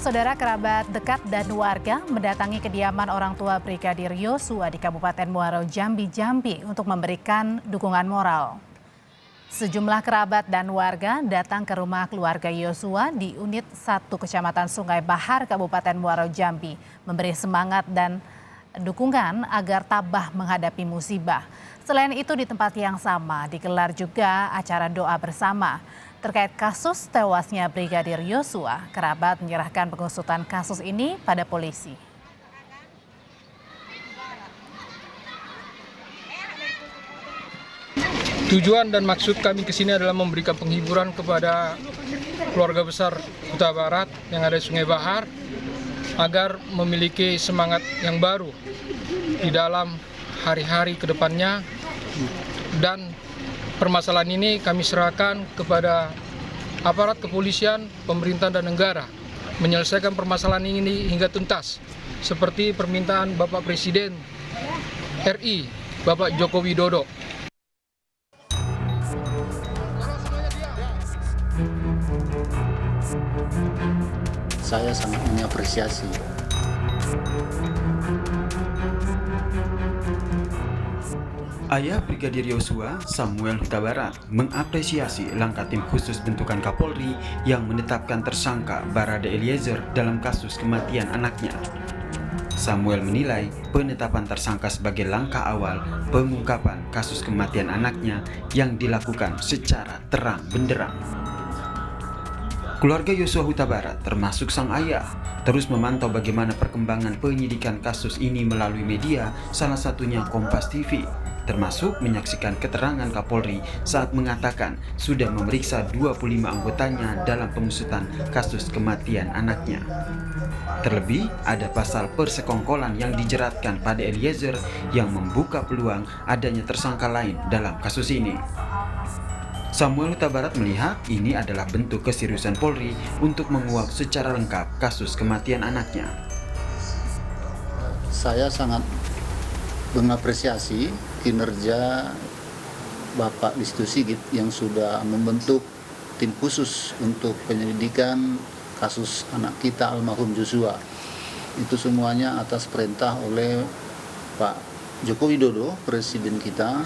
Saudara, kerabat dekat dan warga mendatangi kediaman orang tua Brigadir Yosua di Kabupaten Muaro Jambi, untuk memberikan dukungan moral. Sejumlah kerabat dan warga datang ke rumah keluarga Yosua di Unit 1 Kecamatan Sungai Bahar, Kabupaten Muaro Jambi, memberi semangat dan dukungan agar tabah menghadapi musibah. Selain itu, di tempat yang sama digelar juga acara doa bersama. Terkait kasus tewasnya Brigadir Yosua, kerabat menyerahkan pengusutan kasus ini pada polisi. Tujuan dan maksud kami ke sini adalah memberikan penghiburan kepada keluarga besar Huta Barat yang ada di Sungai Bahar agar memiliki semangat yang baru di dalam hari-hari ke depannya, dan permasalahan ini kami serahkan kepada aparat kepolisian, pemerintah dan negara menyelesaikan permasalahan ini hingga tuntas, seperti permintaan Bapak Presiden RI, Bapak Joko Widodo. Saya sangat mengapresiasi. Ayah Brigadir Yosua, Samuel Huta Barat, mengapresiasi langkah tim khusus bentukan Kapolri yang menetapkan tersangka Barada Eliezer dalam kasus kematian anaknya. Samuel menilai penetapan tersangka sebagai langkah awal pengungkapan kasus kematian anaknya yang dilakukan secara terang benderang. Keluarga Yosua Huta Barat, termasuk sang ayah, terus memantau bagaimana perkembangan penyidikan kasus ini melalui media, salah satunya Kompas TV, termasuk menyaksikan keterangan Kapolri saat mengatakan sudah memeriksa 25 anggotanya dalam pengusutan kasus kematian anaknya. Terlebih, ada pasal persekongkolan yang dijeratkan pada Eliezer yang membuka peluang adanya tersangka lain dalam kasus ini. Samuel Huta Barat melihat ini adalah bentuk keseriusan Polri untuk menguak secara lengkap kasus kematian anaknya. Saya sangat mengapresiasi kinerja Bapak Listio Sigit yang sudah membentuk tim khusus untuk penyelidikan kasus anak kita almarhum Joshua. Itu semuanya atas perintah oleh Pak Joko Widodo, Presiden kita,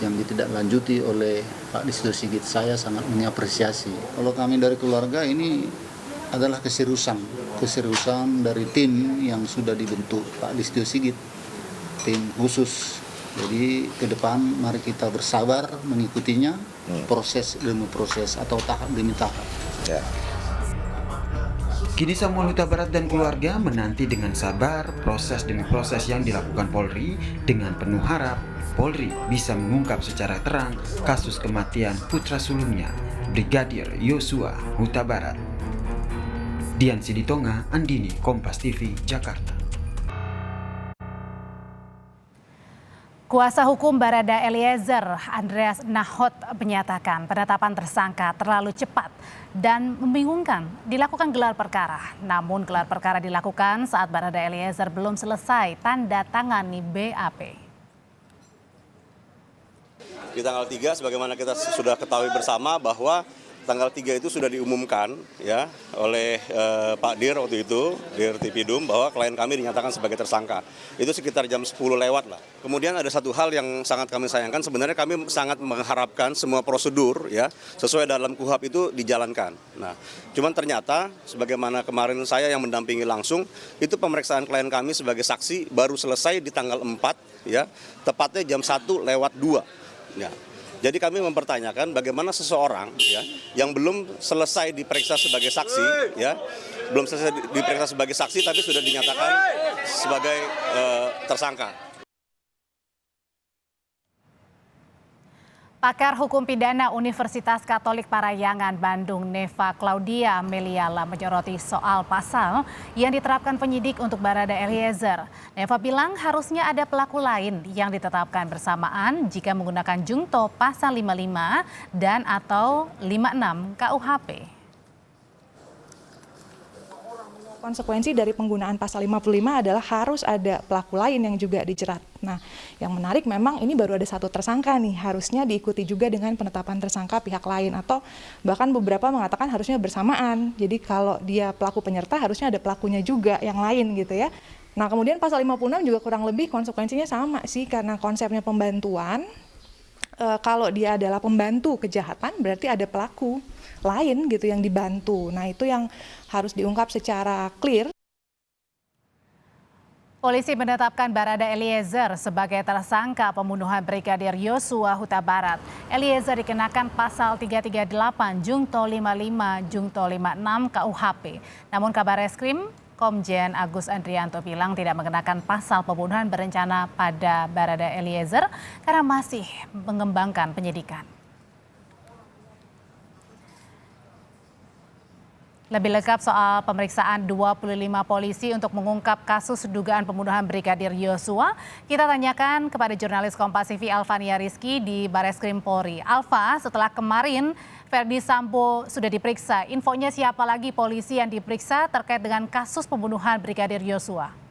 yang ditindaklanjuti oleh Pak Listio Sigit. Saya sangat mengapresiasi. Kalau kami dari keluarga, ini adalah keseriusan dari tim yang sudah dibentuk Pak Listio Sigit, tim khusus. Jadi ke depan mari kita bersabar mengikutinya, proses demi proses atau tahap demi tahap. Ya. Kini Samuel Huta Barat dan keluarga menanti dengan sabar proses demi proses yang dilakukan Polri, dengan penuh harap Polri bisa mengungkap secara terang kasus kematian putra sulungnya, Brigadir Yosua Huta Barat. Dian Siditonga, Andini, Kompas TV, Jakarta. Kuasa hukum Barada Eliezer, Andreas Nahot, menyatakan penetapan tersangka terlalu cepat dan membingungkan. Dilakukan gelar perkara, namun gelar perkara dilakukan saat Barada Eliezer belum selesai tanda tangani BAP. Di tanggal 3, sebagaimana kita sudah ketahui bersama bahwa tanggal 3 itu sudah diumumkan ya oleh Pak Dir waktu itu, Dir Tipidum, bahwa klien kami dinyatakan sebagai tersangka. Itu sekitar jam 10 lewat lah. Kemudian ada satu hal yang sangat kami sayangkan, sebenarnya kami sangat mengharapkan semua prosedur ya sesuai dalam KUHAP itu dijalankan. Nah, cuman ternyata sebagaimana kemarin saya yang mendampingi langsung, itu pemeriksaan klien kami sebagai saksi baru selesai di tanggal 4 ya, tepatnya jam 1 lewat 2. Ya. Jadi kami mempertanyakan bagaimana seseorang ya yang belum selesai diperiksa sebagai saksi ya, belum selesai diperiksa sebagai saksi tapi sudah dinyatakan sebagai tersangka. Pakar Hukum Pidana Universitas Katolik Parahyangan Bandung, Neva Claudia Meliala, menyoroti soal pasal yang diterapkan penyidik untuk Barada Eliezer. Neva bilang harusnya ada pelaku lain yang ditetapkan bersamaan jika menggunakan jungto pasal 55 dan atau 56 KUHP. Konsekuensi dari penggunaan pasal 55 adalah harus ada pelaku lain yang juga dijerat. Nah, yang menarik memang ini baru ada satu tersangka nih, harusnya diikuti juga dengan penetapan tersangka pihak lain atau bahkan beberapa mengatakan harusnya bersamaan. Jadi kalau dia pelaku penyerta harusnya ada pelakunya juga yang lain gitu ya. Nah, kemudian pasal 56 juga kurang lebih konsekuensinya sama sih karena konsepnya pembantuan. Kalau dia adalah pembantu kejahatan berarti ada pelaku lain gitu yang dibantu. Nah, itu yang harus diungkap secara clear. Polisi menetapkan Barada Eliezer sebagai tersangka pembunuhan Brigadir Yosua Huta Barat. Eliezer dikenakan pasal 338 Jungto 55 Jungto 56 KUHP. Namun Kabareskrim Komjen Agus Andrianto bilang tidak mengenakan pasal pembunuhan berencana pada Barada Eliezer karena masih mengembangkan penyidikan. Lebih lengkap soal pemeriksaan 25 polisi untuk mengungkap kasus dugaan pembunuhan Brigadir Yosua, kita tanyakan kepada jurnalis Kompas TV Alfania Rizky di Bareskrim Polri. Alfa, setelah kemarin Verdi Sambo sudah diperiksa, infonya siapa lagi polisi yang diperiksa terkait dengan kasus pembunuhan Brigadir Yosua?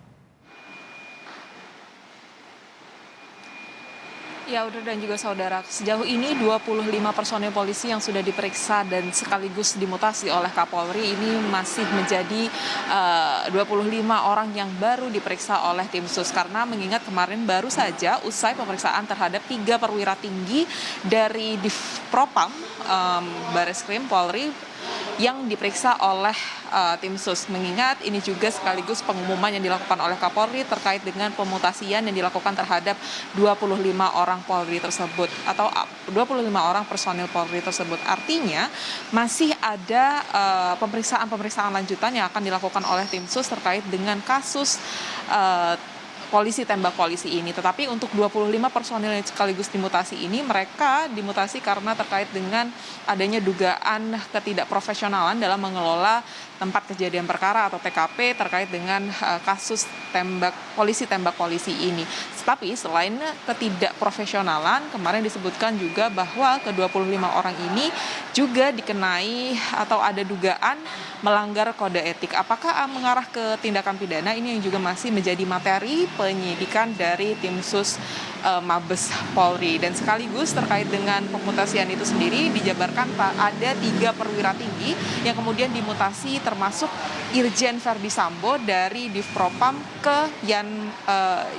Ya, Audrey dan juga saudara, sejauh ini 25 personel polisi yang sudah diperiksa dan sekaligus dimutasi oleh Kapolri ini masih menjadi 25 orang yang baru diperiksa oleh tim sus. Karena mengingat kemarin baru saja usai pemeriksaan terhadap 3 perwira tinggi dari Divpropam Bareskrim Polri yang diperiksa oleh tim sus. Mengingat ini juga sekaligus pengumuman yang dilakukan oleh Kapolri terkait dengan pemutasian yang dilakukan terhadap 25 orang Polri tersebut atau 25 orang personil Polri tersebut. Artinya masih ada pemeriksaan lanjutan yang akan dilakukan oleh tim sus terkait dengan kasus polisi tembak polisi ini. Tetapi untuk 25 personil yang sekaligus dimutasi ini, mereka dimutasi karena terkait dengan adanya dugaan ketidakprofesionalan dalam mengelola tempat kejadian perkara atau TKP terkait dengan kasus polisi tembak polisi ini. Tapi selain ketidakprofesionalan, kemarin disebutkan juga bahwa ke-25 orang ini juga dikenai atau ada dugaan melanggar kode etik. Apakah mengarah ke tindakan pidana, ini yang juga masih menjadi materi penyidikan dari tim sus Mabes Polri. Dan sekaligus terkait dengan pemutasian itu sendiri dijabarkan ada 3 perwira tinggi yang kemudian dimutasi termasuk Irjen Verdi Sambo dari Divpropam ke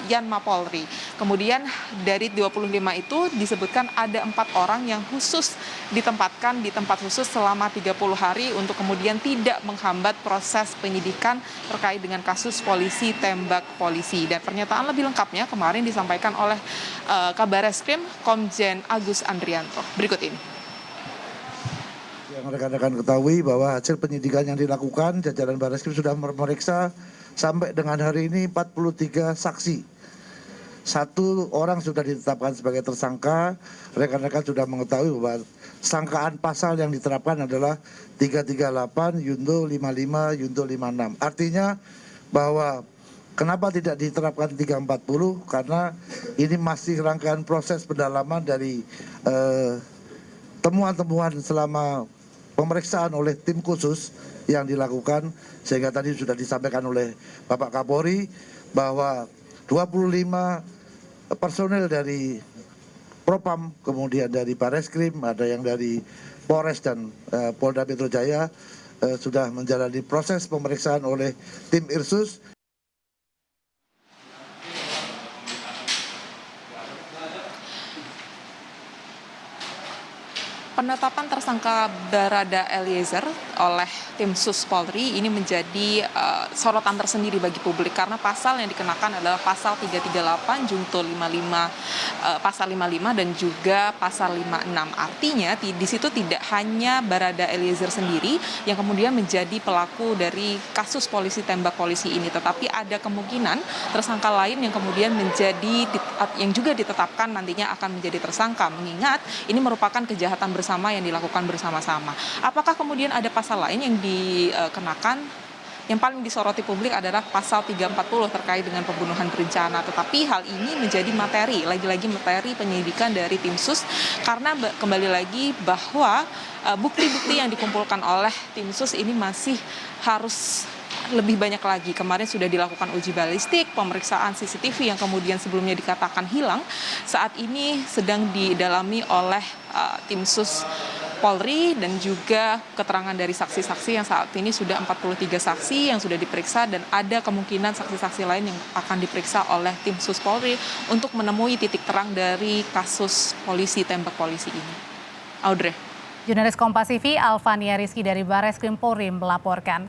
Yanma Polri. Kemudian dari 25 itu disebutkan ada 4 orang yang khusus ditempatkan di tempat khusus selama 30 hari untuk kemudian tidak menghambat proses penyidikan terkait dengan kasus polisi tembak polisi. Dan pernyataan lebih lengkapnya kemarin disampaikan oleh Kabareskrim Komjen Agus Andrianto. Berikut ini. Yang rekan-rekan ketahui bahwa hasil penyidikan yang dilakukan jajaran Bareskrim sudah memeriksa sampai dengan hari ini 43 saksi. 1 orang sudah ditetapkan sebagai tersangka. Rekan-rekan sudah mengetahui bahwa sangkaan pasal yang diterapkan adalah 338 Yunto 55 Yunto 56. Artinya bahwa kenapa tidak diterapkan 340? Karena ini masih rangkaian proses pendalaman dari temuan-temuan selama pemeriksaan oleh tim khusus yang dilakukan, sehingga tadi sudah disampaikan oleh Bapak Kapolri bahwa 25 personel dari Propam, kemudian dari Bareskrim, ada yang dari Polres dan Polda Metro Jaya sudah menjalani proses pemeriksaan oleh tim Irsus. Penetapan tersangka Barada Eliezer oleh tim sus Polri ini menjadi sorotan tersendiri bagi publik karena pasal yang dikenakan adalah pasal 338 Jungto 55 pasal 55 dan juga pasal 56. Artinya di situ tidak hanya Barada Eliezer sendiri yang kemudian menjadi pelaku dari kasus polisi tembak polisi ini, tetapi ada kemungkinan tersangka lain yang kemudian yang juga ditetapkan nantinya akan menjadi tersangka, mengingat ini merupakan kejahatan bersama yang dilakukan bersama-sama. Apakah kemudian ada pasal lain yang dikenakan? Yang paling disoroti publik adalah pasal 340 terkait dengan pembunuhan berencana. Tetapi hal ini menjadi materi, lagi-lagi materi penyidikan dari tim sus, karena kembali lagi bahwa bukti-bukti yang dikumpulkan oleh tim sus ini masih harus lebih banyak lagi. Kemarin sudah dilakukan uji balistik, pemeriksaan CCTV yang kemudian sebelumnya dikatakan hilang, saat ini sedang didalami oleh tim sus Polri dan juga keterangan dari saksi-saksi yang saat ini sudah 43 saksi yang sudah diperiksa dan ada kemungkinan saksi-saksi lain yang akan diperiksa oleh tim sus Polri untuk menemui titik terang dari kasus polisi tembak polisi ini. Audrey. Jurnalis Kompas TV Alvania Rizky dari Barreskrim Polri melaporkan.